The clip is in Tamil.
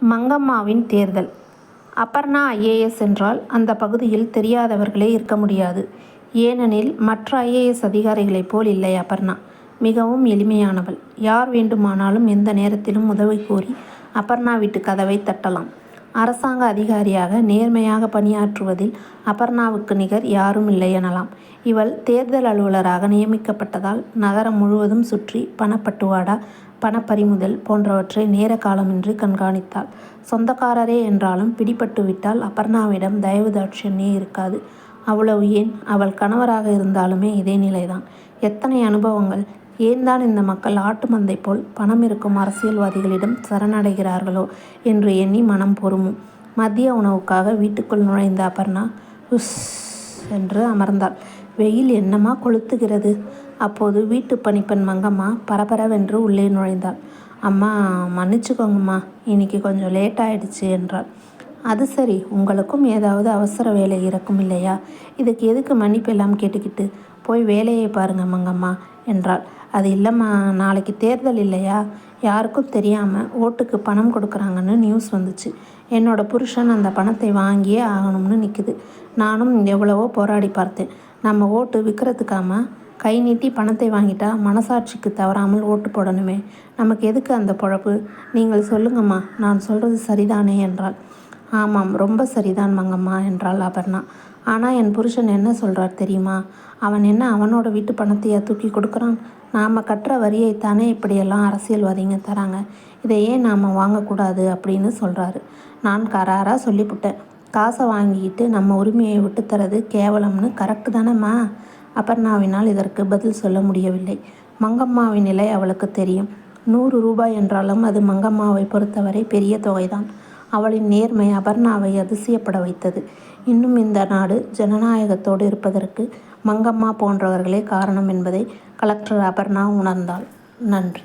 மங்கம்மாவின் தேர்தல். அபர்ணா ஐஏஎஸ் என்றால் அந்த பகுதியில் தெரியாதவர்களே இருக்க முடியாது. ஏனெனில் மற்ற ஐஏஎஸ் அதிகாரிகளைப் போல் இல்லை அபர்ணா. மிகவும் எளிமையானவள். யார் வேண்டுமானாலும் எந்த நேரத்திலும் உதவி கோரி அபர்ணா வீட்டு கதவை தட்டலாம். அரசாங்க அதிகாரியாக நேர்மையாக பணியாற்றுவதில் அபர்ணாவுக்கு நிகர் யாரும் இல்லை எனலாம். இவள் தேர்தல் அலுவலராக நியமிக்கப்பட்டதால் நகரம் முழுவதும் சுற்றி பணப்பட்டுவாடா, பணப்பறிமுதல் போன்றவற்றை நேர காலமின்றி கண்காணித்தாள். சொந்தக்காரரே என்றாலும் பிடிபட்டு விட்டால் அபர்ணாவிடம் தயவு தாட்சண்யே இருக்காது. அவ்வளவு ஏன், அவள் கணவராக இருந்தாலுமே இதே நிலைதான். எத்தனை அனுபவங்கள்! ஏன்தான் இந்த மக்கள் ஆட்டு மந்தை போல் பணம் இருக்கும் அரசியல்வாதிகளிடம் சரணடைகிறார்களோ என்று எண்ணி மனம் பொறுமும். மதிய உணவுக்காக வீட்டுக்குள் நுழைந்த அபர்ணா உஸ் என்று அமர்ந்தாள். வெயில் என்னமா கொளுத்துகிறது! அப்போது வீட்டு பணிப்பெண் மங்கம்மா பரபரவென்று உள்ளே நுழைந்தாள். அம்மா மன்னிச்சுக்கோங்கம்மா, இன்னைக்கு கொஞ்சம் லேட் ஆயிடுச்சு என்றாள். அது சரி, உங்களுக்கும் ஏதாவது அவசர வேலை இருக்கும் இல்லையா? இதுக்கு எதுக்கு மன்னிப்பெல்லாம் கேட்டுக்கிட்டு போய் வேலையை பாருங்க மங்கம்மா என்றாள். அது இல்லைம்மா, நாளைக்கு தேர்தல் இல்லையா? யாருக்கும் தெரியாமல் ஓட்டுக்கு பணம் கொடுக்குறாங்கன்னு நியூஸ் வந்துச்சு. என்னோட புருஷன் அந்த பணத்தை வாங்கியே ஆகணும்னு நிற்குது. நானும் எவ்வளவோ போராடி பார்த்தேன். நம்ம ஓட்டு விற்கிறதுக்காம கை நீட்டி பணத்தை வாங்கிட்டா மனசாட்சிக்கு தவறாமல் ஓட்டு போடணுமே. நமக்கு எதுக்கு அந்த பொழப்பு? நீங்கள் சொல்லுங்கம்மா, நான் சொல்கிறது சரிதானே என்றாள். ஆமாம், ரொம்ப சரிதான் மங்கம்மா என்றாள் அபர்ணா. ஆனால் என் புருஷன் என்ன சொல்கிறார் தெரியுமா? அவன் என்ன அவனோட வீட்டு பணத்தையா தூக்கி கொடுக்குறான்? நாம் கட்டுற வரியைத்தானே இப்படியெல்லாம் அரசியல்வாதிங்க தராங்க. இதை ஏன் நாம் வாங்கக்கூடாது அப்படின்னு சொல்கிறாரு. நான் கராராக சொல்லிவிட்டேன். காசை வாங்கிக்கிட்டு நம்ம உரிமையை விட்டு தரது கேவலம்னு. கரெக்டு தானேம்மா? அபர்ணாவினால் இதற்கு பதில் சொல்ல முடியவில்லை. மங்கம்மாவின் நிலை அவளுக்கு தெரியும். 100 ரூபாய் என்றாலும் அது மங்கம்மாவை பொறுத்தவரை பெரிய தொகைதான். அவளின் நேர்மை அபர்ணாவை அதிசயப்பட வைத்தது. இன்னும் இந்த நாடு ஜனநாயகத்தோடு இருப்பதற்கு மங்கம்மா போன்றவர்களே காரணம் என்பதை கலெக்டர் அபர்ணா உணர்ந்தாள். நன்றி.